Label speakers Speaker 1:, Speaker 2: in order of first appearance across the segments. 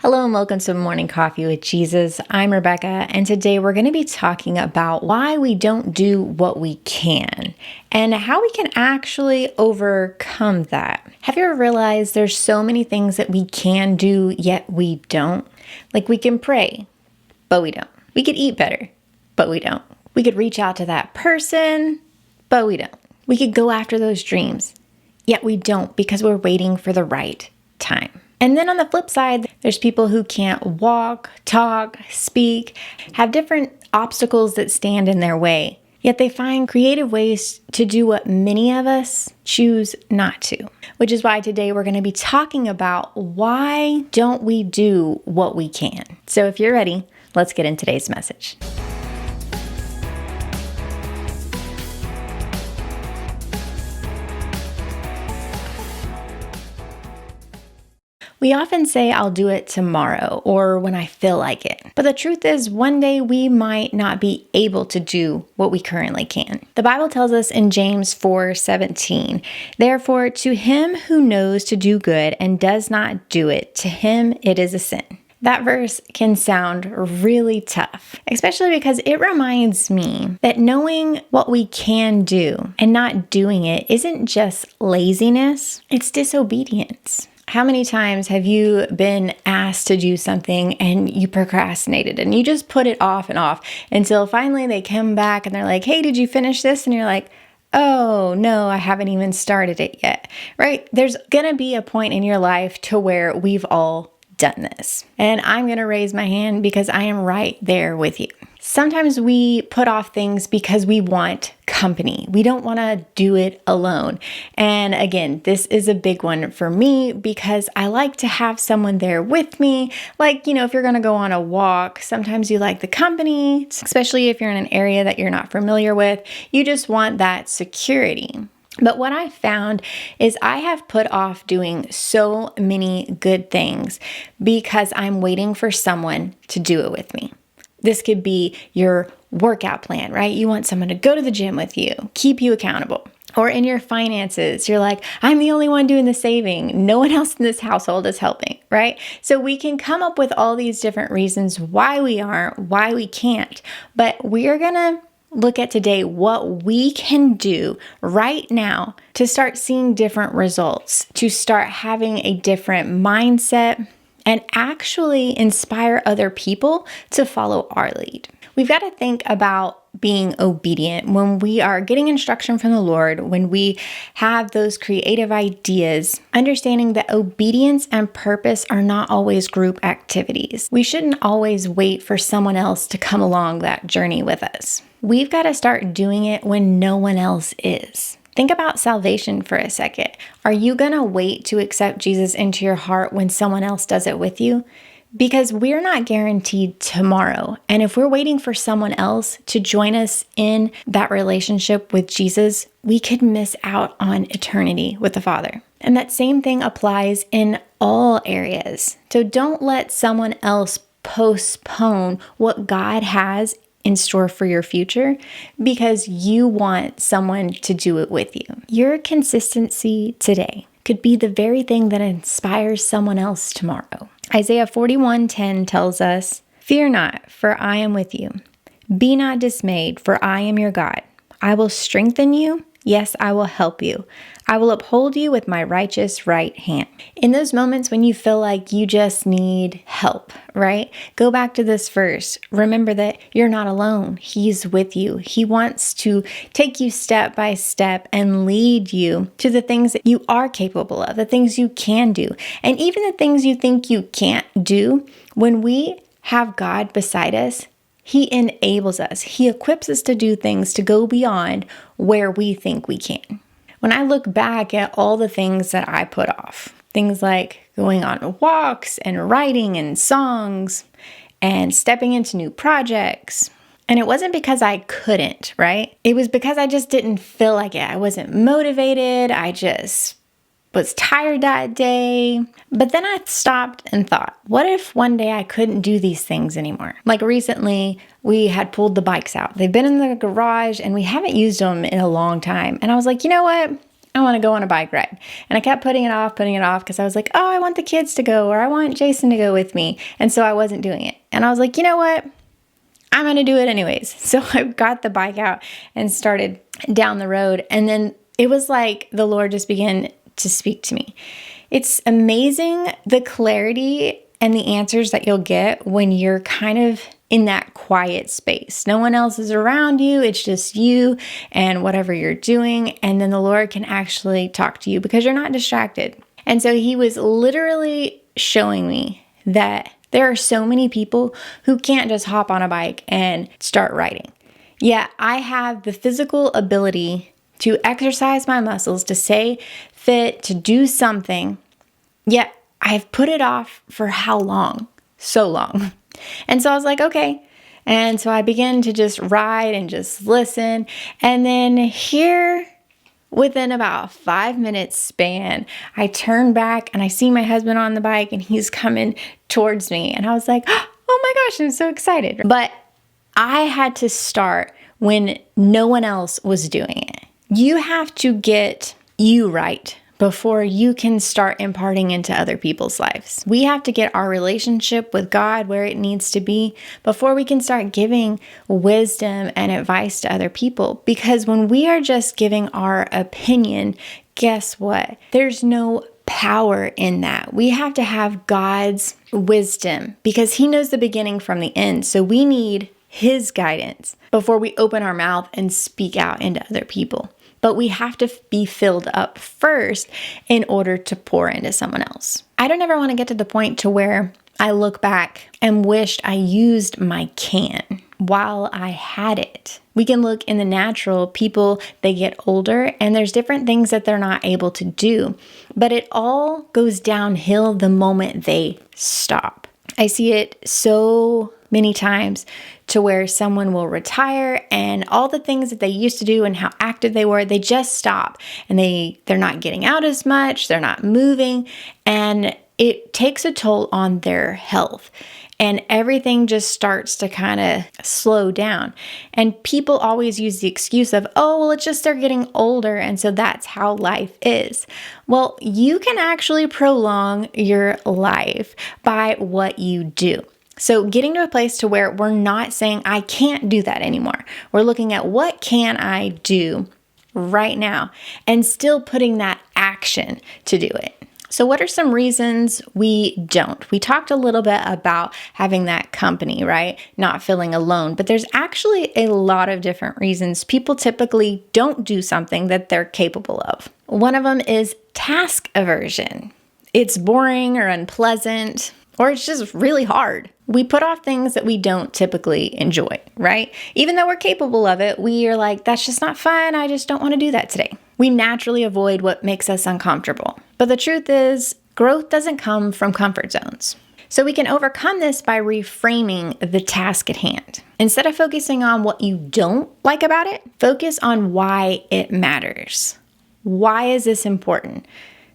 Speaker 1: Hello and welcome to Morning Coffee with Jesus. I'm Rebecca, and today we're going to be talking about why we don't do what we can and how we can actually overcome that. Have you ever realized there's so many things that we can do, yet we don't? Like we can pray, but we don't. We could eat better, but we don't. We could reach out to that person, but we don't. We could go after those dreams, yet we don't because we're waiting for the right time. And then on the flip side, there's people who can't walk, talk, speak, have different obstacles that stand in their way. Yet they find creative ways to do what many of us choose not to. Which is why today we're going to be talking about why don't we do what we can. So if you're ready, let's get into today's message. We often say, I'll do it tomorrow or when I feel like it. But the truth is, one day we might not be able to do what we currently can. The Bible tells us in James 4:17, therefore, to him who knows to do good and does not do it, to him it is a sin. That verse can sound really tough, especially because it reminds me that knowing what we can do and not doing it isn't just laziness, it's disobedience. How many times have you been asked to do something and you procrastinated and you just put it off and off until finally they come back and they're like, hey, did you finish this? And you're like, oh, no, I haven't even started it yet, right? There's going to be a point in your life to where we've all done this. And I'm going to raise my hand because I am right there with you. Sometimes we put off things because we want company. We don't want to do it alone. And again, this is a big one for me because I like to have someone there with me. Like, if you're going to go on a walk, sometimes you like the company, especially if you're in an area that you're not familiar with. You just want that security. But what I found is I have put off doing so many good things because I'm waiting for someone to do it with me. This could be your workout plan, right? You want someone to go to the gym with you, keep you accountable. Or in your finances, you're like, I'm the only one doing the saving. No one else in this household is helping, right? So we can come up with all these different reasons why we aren't, why we can't. But we're going to look at today what we can do right now to start seeing different results, to start having a different mindset, and actually inspire other people to follow our lead. We've got to think about being obedient when we are getting instruction from the Lord, when we have those creative ideas, understanding that obedience and purpose are not always group activities. We shouldn't always wait for someone else to come along that journey with us. We've got to start doing it when no one else is. Think about salvation for a second. Are you going to wait to accept Jesus into your heart when someone else does it with you? Because we're not guaranteed tomorrow. And if we're waiting for someone else to join us in that relationship with Jesus, we could miss out on eternity with the Father. And that same thing applies in all areas. So don't let someone else postpone what God has in store for your future because you want someone to do it with you. Your consistency today could be the very thing that inspires someone else tomorrow. Isaiah 41:10 tells us, fear not, for I am with you. Be not dismayed, for I am your God. I will strengthen you. Yes, I will help you. I will uphold you with my righteous right hand. In those moments when you feel like you just need help, right? Go back to this verse. Remember that you're not alone. He's with you. He wants to take you step by step and lead you to the things that you are capable of, the things you can do. And even the things you think you can't do, when we have God beside us, He enables us. He equips us to do things to go beyond where we think we can. When I look back at all the things that I put off, things like going on walks and writing and songs and stepping into new projects, and it wasn't because I couldn't, right? It was because I just didn't feel like it. I wasn't motivated. I just was tired that day. But then I stopped and thought, what if one day I couldn't do these things anymore? Like recently, we had pulled the bikes out. They've been in the garage and we haven't used them in a long time. And I was like, you know what? I want to go on a bike ride. And I kept putting it off because I was like, oh, I want the kids to go, or I want Jason to go with me. And so I wasn't doing it. And I was like, you know what? I'm going to do it anyways. So I got the bike out and started down the road. And then it was like the Lord just began to speak to me. It's amazing the clarity and the answers that you'll get when you're kind of in that quiet space. No one else is around you. It's just you and whatever you're doing. And then the Lord can actually talk to you because you're not distracted. And so he was literally showing me that there are so many people who can't just hop on a bike and start riding. Yeah, I have the physical ability to exercise my muscles, to stay fit, to do something, yet I've put it off for how long? So long. And so I was like, okay. And so I began to just ride and just listen. And then here, within about a 5 minute span, I turn back and I see my husband on the bike and he's coming towards me. And I was like, oh my gosh, I'm so excited. But I had to start when no one else was doing it. You have to get you right before you can start imparting into other people's lives. We have to get our relationship with God where it needs to be before we can start giving wisdom and advice to other people. Because when we are just giving our opinion, guess what? There's no power in that. We have to have God's wisdom because He knows the beginning from the end. So we need His guidance before we open our mouth and speak out into other people. But we have to be filled up first in order to pour into someone else. I don't ever want to get to the point to where I look back and wished I used my can while I had it. We can look in the natural, people, they get older and there's different things that they're not able to do. But it all goes downhill the moment they stop. I see it so many times to where someone will retire and all the things that they used to do and how active they were, they just stop and they're not getting out as much, they're not moving, and it takes a toll on their health. And everything just starts to kind of slow down. And people always use the excuse of, oh, well, it's just they're getting older. And so that's how life is. Well, you can actually prolong your life by what you do. So getting to a place to where we're not saying, I can't do that anymore. We're looking at what can I do right now and still putting that action to do it. So what are some reasons we don't? We talked a little bit about having that company, right? Not feeling alone, but there's actually a lot of different reasons people typically don't do something that they're capable of. One of them is task aversion. It's boring or unpleasant, or it's just really hard. We put off things that we don't typically enjoy, right? Even though we're capable of it, we are like, that's just not fun. I just don't want to do that today. We naturally avoid what makes us uncomfortable. But the truth is, growth doesn't come from comfort zones. So we can overcome this by reframing the task at hand. Instead of focusing on what you don't like about it, focus on why it matters. Why is this important?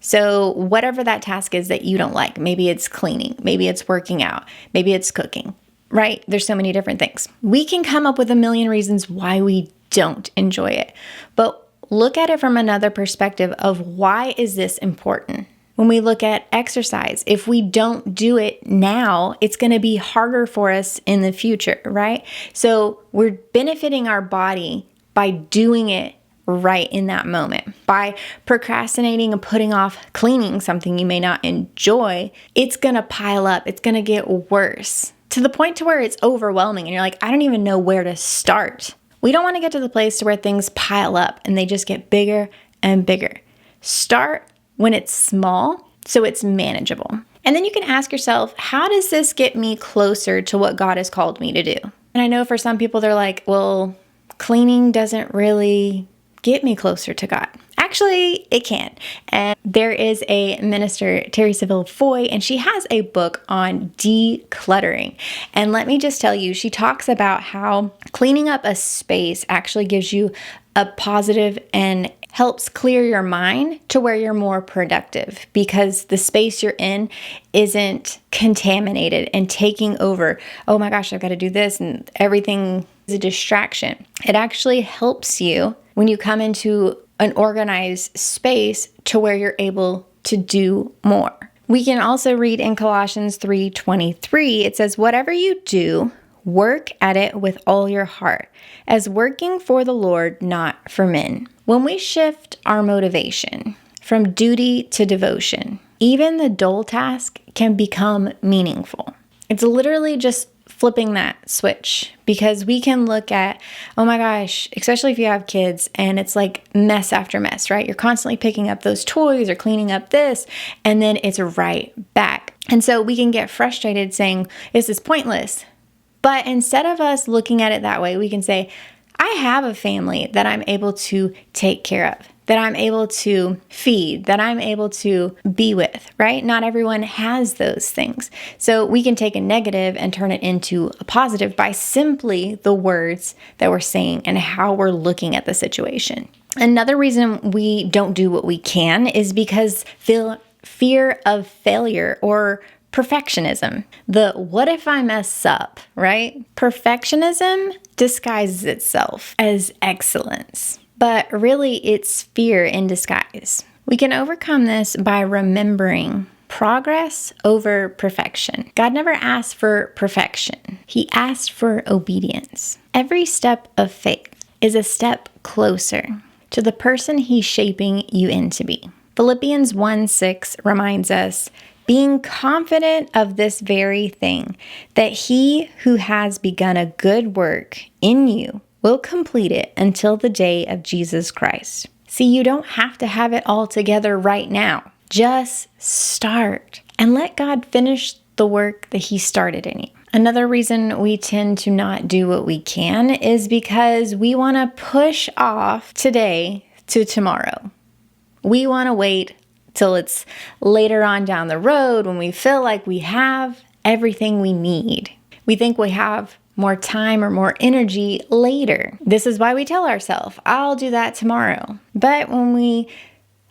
Speaker 1: So whatever that task is that you don't like, maybe it's cleaning, maybe it's working out, maybe it's cooking, right? There's so many different things. We can come up with a million reasons why we don't enjoy it, but look at it from another perspective of why is this important? When we look at exercise, if we don't do it now, it's going to be harder for us in the future, right? So we're benefiting our body by doing it right in that moment. By procrastinating and putting off cleaning something you may not enjoy, it's going to pile up. It's going to get worse to the point to where it's overwhelming and you're like, I don't even know where to start. We don't want to get to the place to where things pile up and they just get bigger and bigger. Start when it's small so it's manageable. And then you can ask yourself, how does this get me closer to what God has called me to do? And I know for some people, they're like, well, cleaning doesn't really get me closer to God. Actually, it can. And there is a minister, Terry Saville Foy, and she has a book on decluttering. And let me just tell you, she talks about how cleaning up a space actually gives you a positive and helps clear your mind to where you're more productive because the space you're in isn't contaminated and taking over. Oh my gosh, I've got to do this and everything is a distraction. It actually helps you when you come into an organized space to where you're able to do more. We can also read in Colossians 3:23, it says, "Whatever you do, work at it with all your heart, as working for the Lord, not for men." When we shift our motivation from duty to devotion, even the dull task can become meaningful. It's literally just flipping that switch, because we can look at, oh my gosh, especially if you have kids and it's like mess after mess, right? You're constantly picking up those toys or cleaning up this, and then it's right back. And so we can get frustrated saying, this is pointless. But instead of us looking at it that way, we can say, I have a family that I'm able to take care of, that I'm able to feed, that I'm able to be with, right? Not everyone has those things. So we can take a negative and turn it into a positive by simply the words that we're saying and how we're looking at the situation. Another reason we don't do what we can is because fear of failure or perfectionism. The what if I mess up, right? Perfectionism disguises itself as excellence, but really it's fear in disguise. We can overcome this by remembering progress over perfection. God never asked for perfection. He asked for obedience. Every step of faith is a step closer to the person He's shaping you into be. Philippians 1:6 reminds us, being confident of this very thing, that He who has begun a good work in you will complete it until the day of Jesus Christ. See, you don't have to have it all together right now. Just start and let God finish the work that He started in you. Another reason we tend to not do what we can is because we want to push off today to tomorrow. We want to wait till it's later on down the road when we feel like we have everything we need. We think we have more time or more energy later. This is why we tell ourselves, I'll do that tomorrow. But when we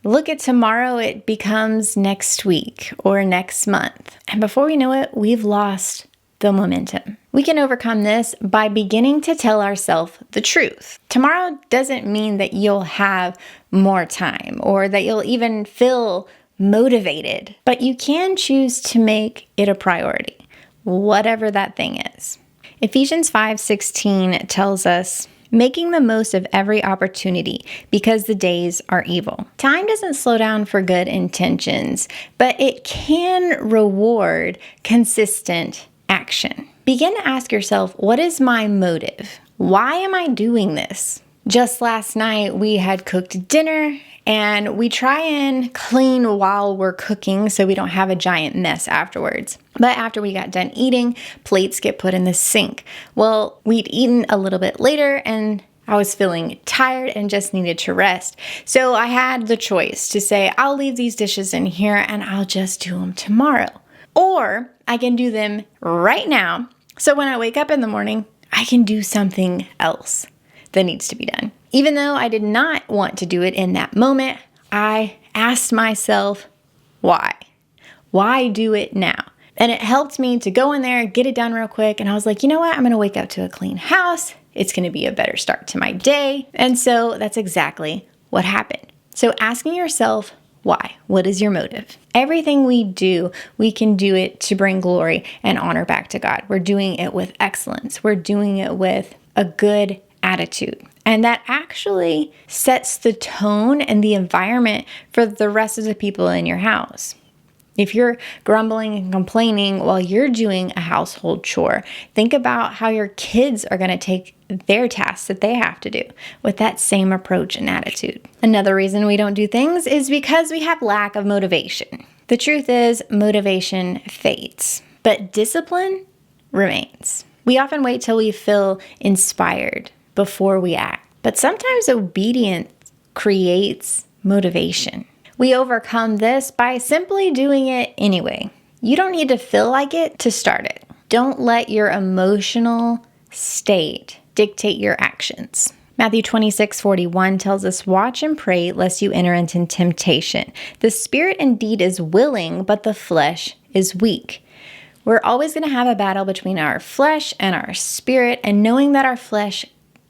Speaker 1: look at tomorrow, it becomes next week or next month. And before we know it, we've lost the momentum. We can overcome this by beginning to tell ourselves the truth. Tomorrow doesn't mean that you'll have more time or that you'll even feel motivated, but you can choose to make it a priority, whatever that thing is. Ephesians 5:16 tells us, making the most of every opportunity because the days are evil. Time doesn't slow down for good intentions, but it can reward consistent action. Begin to ask yourself, what is my motive? Why am I doing this? Just last night, we had cooked dinner and we try and clean while we're cooking so we don't have a giant mess afterwards. But after we got done eating, plates get put in the sink. Well, we'd eaten a little bit later and I was feeling tired and just needed to rest. So I had the choice to say, I'll leave these dishes in here and I'll just do them tomorrow. Or I can do them right now. So when I wake up in the morning, I can do something else that needs to be done. Even though I did not want to do it in that moment, I asked myself, why? Why do it now? And it helped me to go in there, get it done real quick. And I was like, you know what? I'm going to wake up to a clean house. It's going to be a better start to my day. And so that's exactly what happened. So asking yourself, why? What is your motive? Everything we do, we can do it to bring glory and honor back to God. We're doing it with excellence. We're doing it with a good attitude. And that actually sets the tone and the environment for the rest of the people in your house. If you're grumbling and complaining while you're doing a household chore, think about how your kids are going to take their tasks that they have to do with that same approach and attitude. Another reason we don't do things is because we have lack of motivation. The truth is, motivation fades, but discipline remains. We often wait till we feel inspired before we act, but sometimes obedience creates motivation. We overcome this by simply doing it anyway. You don't need to feel like it to start it. Don't let your emotional state dictate your actions. Matthew 26:41 tells us, watch and pray lest you enter into temptation. The spirit indeed is willing, but the flesh is weak. We're always going to have a battle between our flesh and our spirit, and knowing that our flesh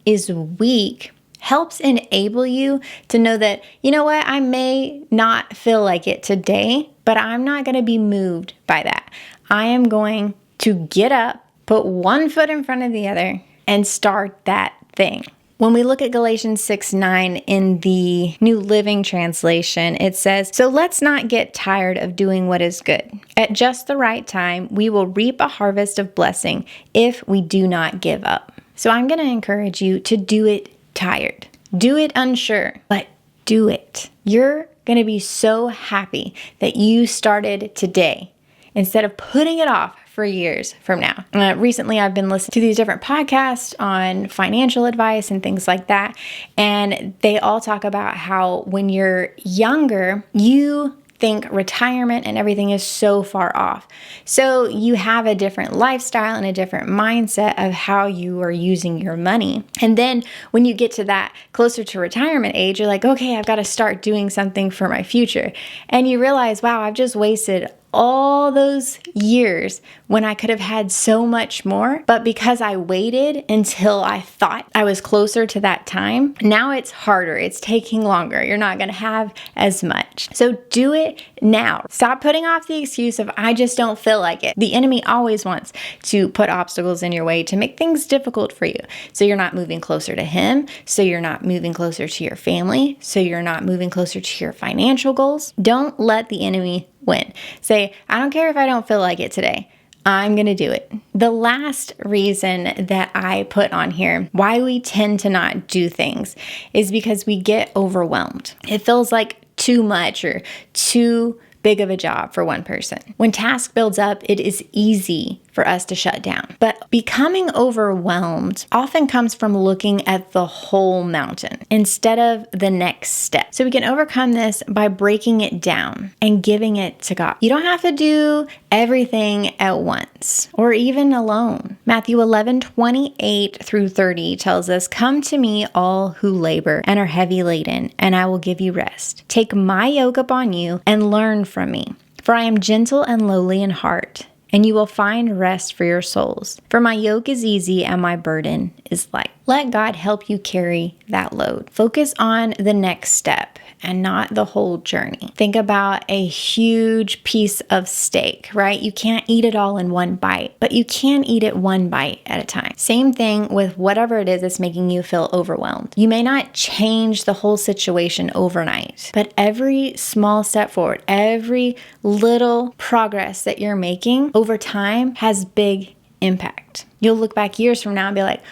Speaker 1: is weak helps enable you to know that, you know what, I may not feel like it today, but I'm not going to be moved by that. I am going to get up, put one foot in front of the other, and start that thing. When we look at Galatians 6:9 in the New Living Translation, it says, "So let's not get tired of doing what is good. At just the right time, we will reap a harvest of blessing if we do not give up." So I'm going to encourage you to do it tired. Do it unsure, but do it. You're going to be so happy that you started today instead of putting it off for years from now. Recently, I've been listening to these different podcasts on financial advice and things like that. And they all talk about how when you're younger, you think retirement and everything is so far off. So you have a different lifestyle and a different mindset of how you are using your money. And then when you get to that closer to retirement age, you're like, okay, I've got to start doing something for my future. And you realize, wow, I've just wasted all those years when I could have had so much more. But because I waited until I thought I was closer to that time, now it's harder. It's taking longer. You're not going to have as much. So do it now. Stop putting off the excuse of, I just don't feel like it. The enemy always wants to put obstacles in your way to make things difficult for you. So you're not moving closer to him. So you're not moving closer to your family. So you're not moving closer to your financial goals. Don't let the enemy win. Say, I don't care if I don't feel like it today. I'm going to do it. The last reason that I put on here why we tend to not do things is because we get overwhelmed. It feels like too much or too big of a job for one person. When task builds up, it is easy for us to shut down. But becoming overwhelmed often comes from looking at the whole mountain instead of the next step. So we can overcome this by breaking it down and giving it to God. You don't have to do everything at once or even alone. Matthew 11:28-30 tells us, "Come to me, all who labor and are heavy laden, and I will give you rest. Take my yoke upon you and learn from me, for I am gentle and lowly in heart, and you will find rest for your souls. For my yoke is easy and my burden is light." Let God help you carry that load. Focus on the next step and not the whole journey. Think about a huge piece of steak, right? You can't eat it all in one bite, but you can eat it one bite at a time. Same thing with whatever it is that's making you feel overwhelmed. You may not change the whole situation overnight, but every small step forward, every little progress that you're making over time has big impact. You'll look back years from now and be like,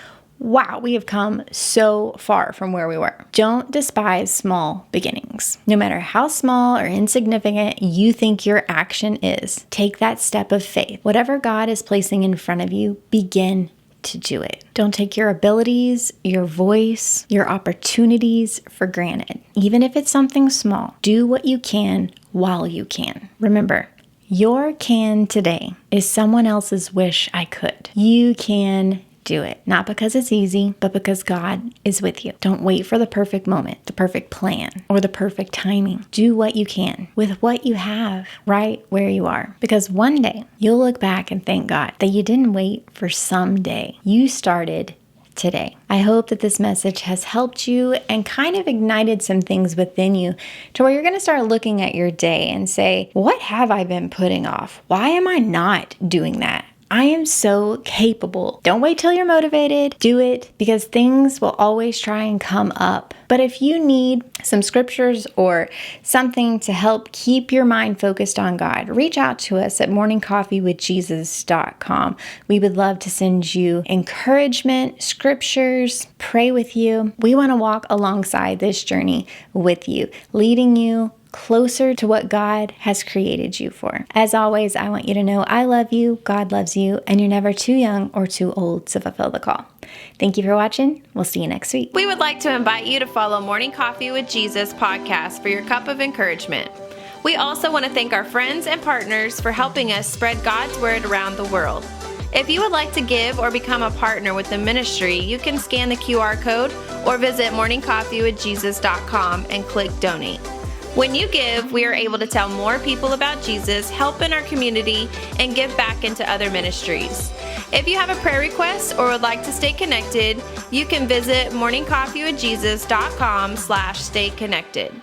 Speaker 1: wow, we have come so far from where we were. Don't despise small beginnings. No matter how small or insignificant you think your action is, take that step of faith. Whatever God is placing in front of you, begin to do it. Don't take your abilities, your voice, your opportunities for granted. Even if it's something small, do what you can while you can. Remember, your can today is someone else's wish I could. You can do it. Not because it's easy, but because God is with you. Don't wait for the perfect moment, the perfect plan, or the perfect timing. Do what you can with what you have right where you are. Because one day you'll look back and thank God that you didn't wait for someday. You started today. I hope that this message has helped you and kind of ignited some things within you to where you're going to start looking at your day and say, what have I been putting off? Why am I not doing that? I am so capable. Don't wait till you're motivated. Do it, because things will always try and come up. But if you need some scriptures or something to help keep your mind focused on God, reach out to us at morningcoffeewithjesus.com. We would love to send you encouragement, scriptures, pray with you. We want to walk alongside this journey with you, leading you closer to what God has created you for. As always, I want you to know I love you, God loves you, and you're never too young or too old to fulfill the call. Thank you for watching. We'll see you next week.
Speaker 2: We would like to invite you to follow Morning Coffee with Jesus podcast for your cup of encouragement. We also want to thank our friends and partners for helping us spread God's word around the world. If you would like to give or become a partner with the ministry, you can scan the QR code or visit morningcoffeewithjesus.com and click donate. When you give, we are able to tell more people about Jesus, help in our community, and give back into other ministries. If you have a prayer request or would like to stay connected, you can visit morningcoffeewithjesus.com/stay connected.